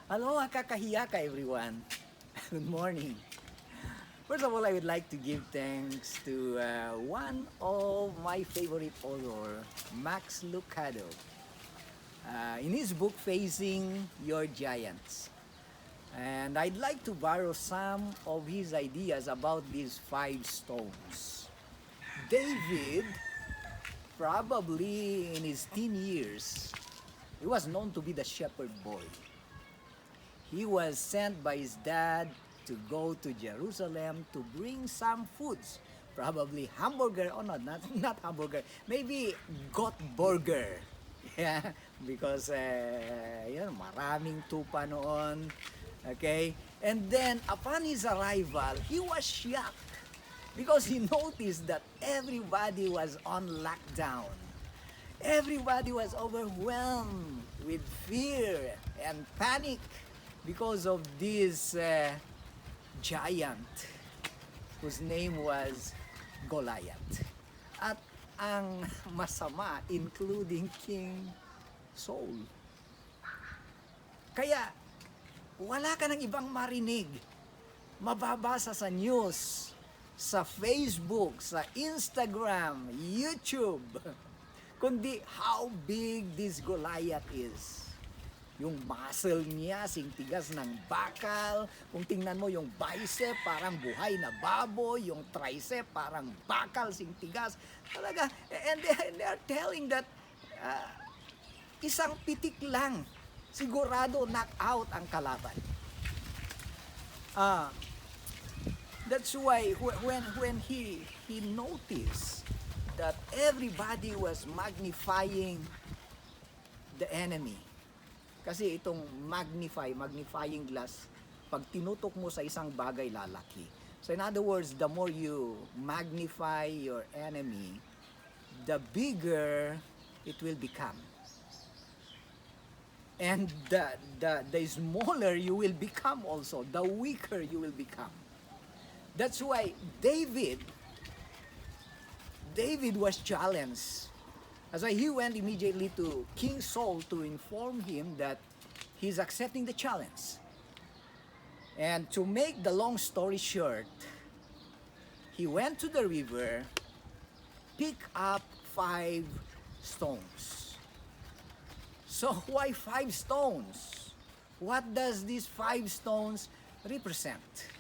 Aloha kakahiyaka everyone. Good morning. First of all, I would like to give thanks to one of my favorite author, Max Lucado, in his book Facing Your Giants. And I'd like to borrow some of his ideas about these 5 stones. David, probably in his teen years, he was known to be the shepherd boy. He was sent by his dad to go to Jerusalem to bring some foods. Probably hamburger, oh no, not hamburger, maybe goat burger. Yeah, because maraming tupa noon. Okay? And then upon his arrival, he was shocked because he noticed that everybody was on lockdown. Everybody was overwhelmed with fear and panic because of this giant whose name was Goliath. At ang masama, including King Saul. Kaya, wala ka ng ibang marinig, mababasa sa news, sa Facebook, sa Instagram, YouTube, kundi how big this Goliath is. Yung muscle niya, sing tigas ng bakal. Kung tingnan mo yung bicep, parang buhay na baboy. Yung tricep, parang bakal, sing tigas. Talaga, and they are telling that isang pitik lang, sigurado knock out ang kalaban. That's why when he noticed that everybody was magnifying the enemy. Kasi itong magnifying glass, pag tinutok mo sa isang bagay, lalaki. So in other words, the more you magnify your enemy, the bigger it will become. And the smaller you will become also, the weaker you will become. That's why David was challenged. That's why he went immediately to King Saul to inform him that he's accepting the challenge. And to make the long story short, he went to the river, picked up 5 stones. So why 5 stones? What does these 5 stones represent?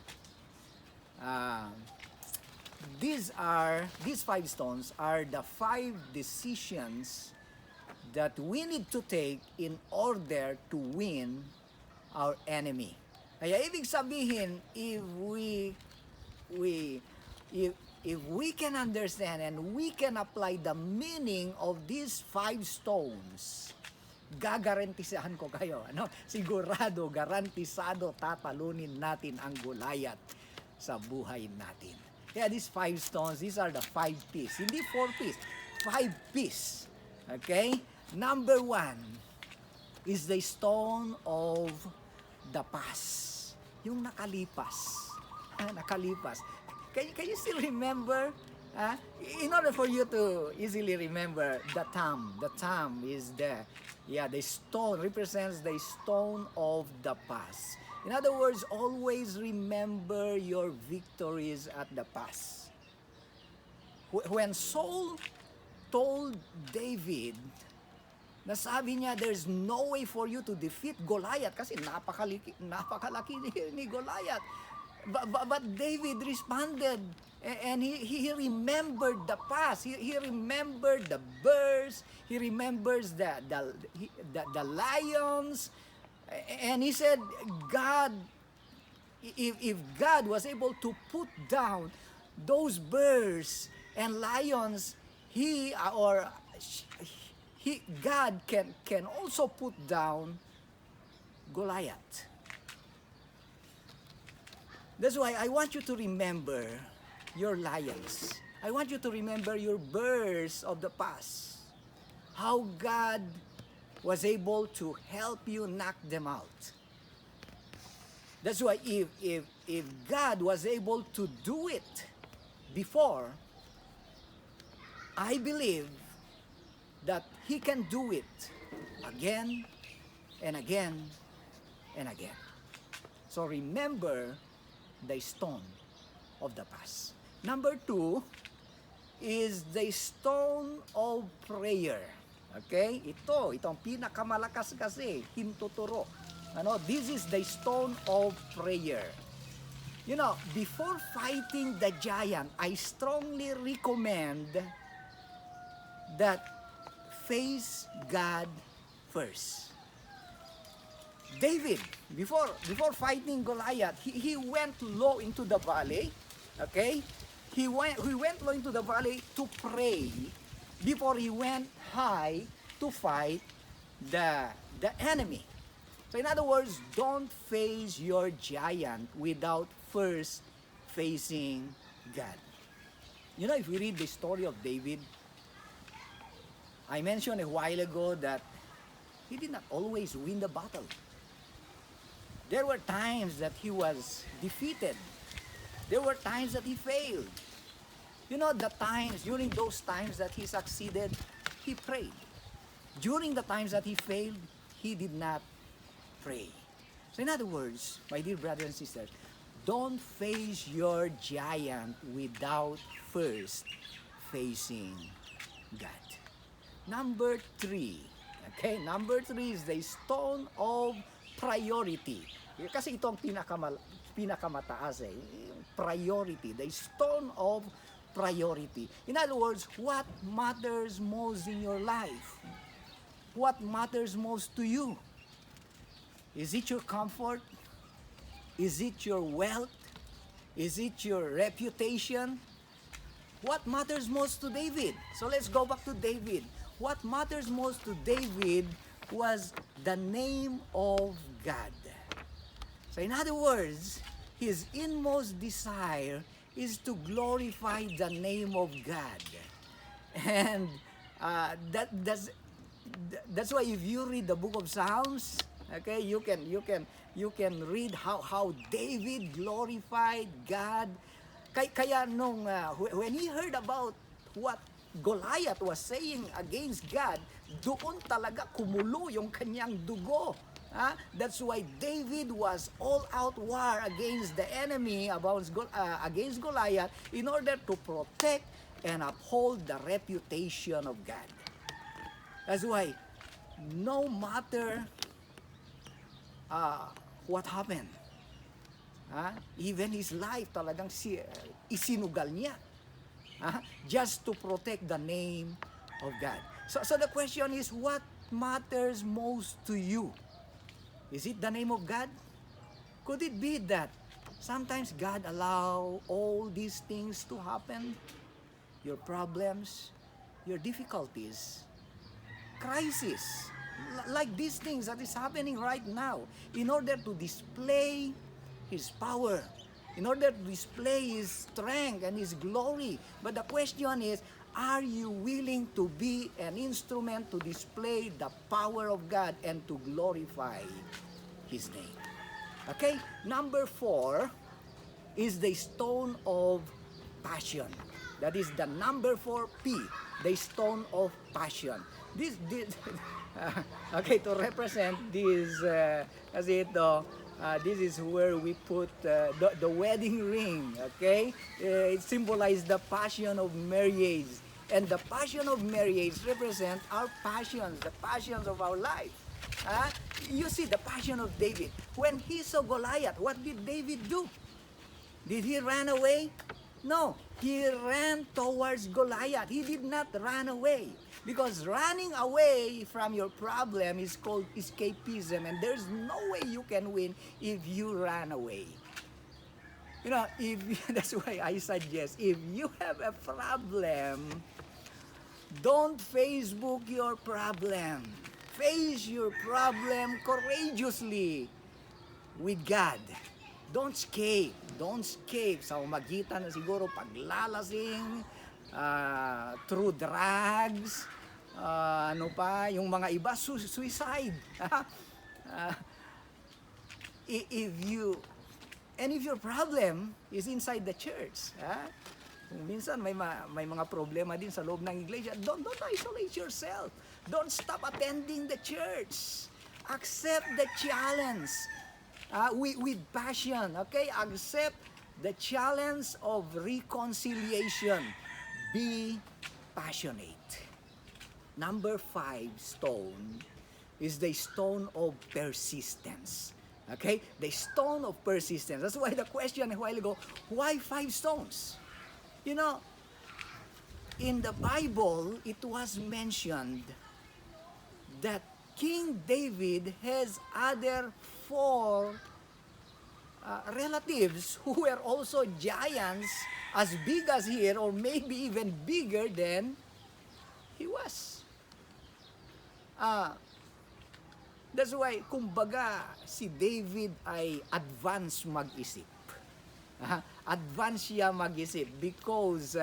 These 5 stones are the 5 decisions that we need to take in order to win our enemy. Kaya ibig sabihin, if we can understand and we can apply the meaning of these 5 stones, gagarantisahan ko kayo, sigurado, garantisado tatalunin natin ang Goliath sa buhay natin. Yeah, these 5 stones, these are the 5 P's. Hindi 4 P's, 5 P's. Okay? Number 1 is the stone of the past. Yung nakalipas. Nakalipas. Can you still remember? In order for you to easily remember the thumb is the stone represents the stone of the past. In other words, always remember your victories at the past. When Saul told David na sabi niya, there's no way for you to defeat Goliath kasi napakalaki ni Goliath. But David responded and he remembered the past. He remembered the bears. He remembers the lions. And he said, God, if God was able to put down those bears and lions, God can also put down Goliath. That's why I want you to remember your lions. I want you to remember your bears of the past. How God was able to help you knock them out. That's why if God was able to do it before, I believe that He can do it again and again and again. So remember the stone of the past. Number 2 is the stone of prayer. Okay? Itong pinakamalakas kasi, hintuturo. This is the stone of prayer. Before fighting the giant, I strongly recommend that face God first. David, before fighting Goliath, he went low into the valley. Okay? He went low into the valley to pray before he went high to fight the enemy. So in other words, don't face your giant without first facing God. If we read the story of David, I mentioned a while ago that he did not always win the battle. There were times that he was defeated. There were times that he failed. During those times that he succeeded, he prayed. During the times that he failed, he did not pray. So in other words, my dear brothers and sisters, don't face your giant without first facing God. Number 3. Okay, number 3 is the stone of priority. Kasi ito ang pinakamataas yung priority, the stone of priority. In other words, what matters most in your life? What matters most to you? Is it your comfort? Is it your wealth? Is it your reputation? What matters most to David? So let's go back to David. What matters most to David was the name of God. So in other words, his inmost desire is to glorify the name of God. And that's why if you read the book of Psalms, okay, you can read how David glorified God. Kaya when he heard about what Goliath was saying against God, doon talaga kumulo yung kanyang dugo. That's why David was all-out war against the enemy, against Goliath, in order to protect and uphold the reputation of God. That's why no matter what happened, even his life talagang isinugal niya, just to protect the name of God. So the question is, what matters most to you? Is it the name of God? Could it be that sometimes God allow all these things to happen? Your problems, your difficulties, crisis, like these things that is happening right now, in order to display His power, in order to display His strength and His glory. But the question is, are you willing to be an instrument to display the power of God and to glorify His name? Okay, number 4 is the stone of passion. That is the number 4P, the stone of passion. This okay, to represent this, this is where we put the wedding ring. Okay, it symbolizes the passion of marriage, and the passion of marriage represents our passions, the passions of our life. You see the passion of David. When he saw Goliath, what did David do? Did he run away? No, he ran towards Goliath. He did not run away. Because running away from your problem is called escapism, and there's no way you can win if you run away. That's why I suggest, if you have a problem, don't Facebook your problem. Face your problem courageously with God. Don't escape. Don't escape sa umagitan na siguro paglalasing, through drugs, yung mga iba, suicide. If your problem is inside the church, kung minsan may mga problema din sa loob ng iglesia, don't isolate yourself. Don't stop attending the church. Accept the challenge. with passion, okay? Accept the challenge of reconciliation. Be passionate. Number 5 stone is the stone of persistence. Okay? The stone of persistence. That's why the question a while ago, why 5 stones? You know, in the Bible, it was mentioned that King David has other 4 relatives who were also giants as big as here or maybe even bigger than he was. That's why, kumbaga, si David ay advance mag-isip. Advance siya mag-isip because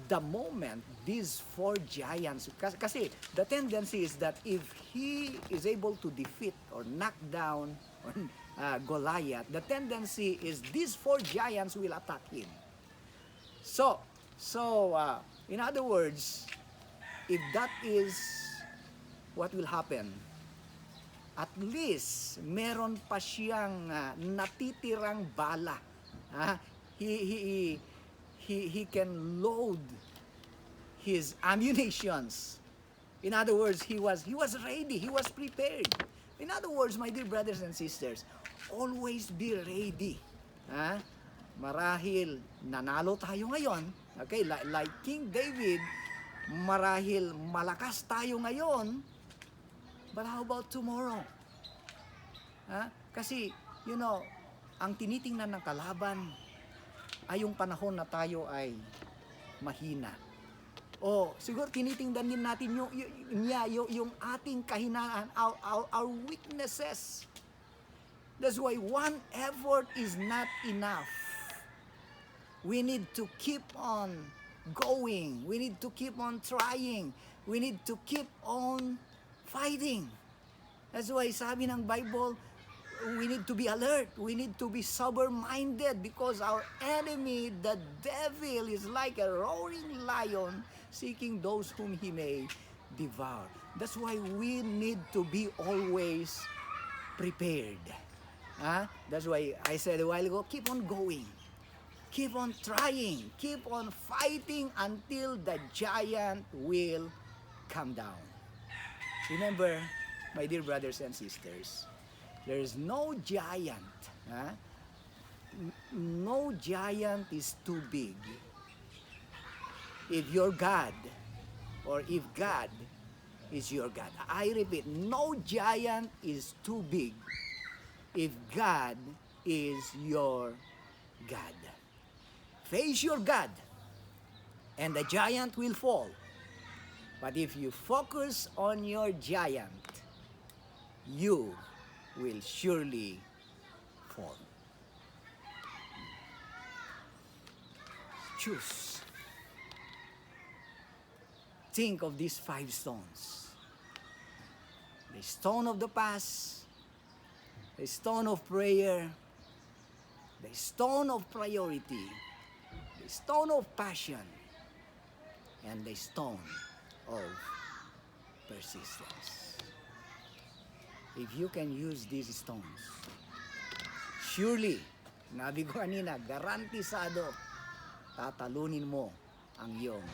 the moment these 4 giants, kasi the tendency is that if he is able to defeat or knock down Goliath, the tendency is these 4 giants will attack him. So, in other words, if that is what will happen, at least meron pa siyang natitirang bala. He can load his ammunitions. In other words, he was ready, he was prepared. In other words, my dear brothers and sisters, always be ready. Marahil nanalo tayo ngayon, okay, like King David, marahil malakas tayo ngayon, but how about tomorrow? Kasi, you know, ang tinitingnan ng kalaban ay yung panahon na tayo ay mahina. O siguro tinitingnan din natin yung ating kahinaan, our weaknesses. That's why one effort is not enough. We need to keep on going. We need to keep on trying. We need to keep on fighting. That's why sabi ng Bible, we need to be alert. We need to be sober-minded because our enemy, the devil, is like a roaring lion seeking those whom he may devour. That's why we need to be always prepared. That's why I said a while ago, keep on going. Keep on trying. Keep on fighting until the giant will come down. Remember, my dear brothers and sisters, there is no giant. No giant is too big. If your God, or if God is your God. I repeat, no giant is too big if God is your God. Face your God, and the giant will fall. But if you focus on your giant, you will surely fall. Choose. Think of these 5 stones. The stone of the past, the stone of prayer, the stone of priority, the stone of passion, and the stone of persistence. If you can use these stones, surely, nabi ko kanina, garantisado, tatalunin mo ang iyong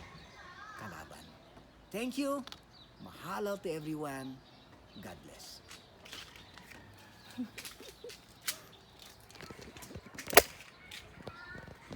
kalaban. Thank you. Mahalo to everyone. God bless.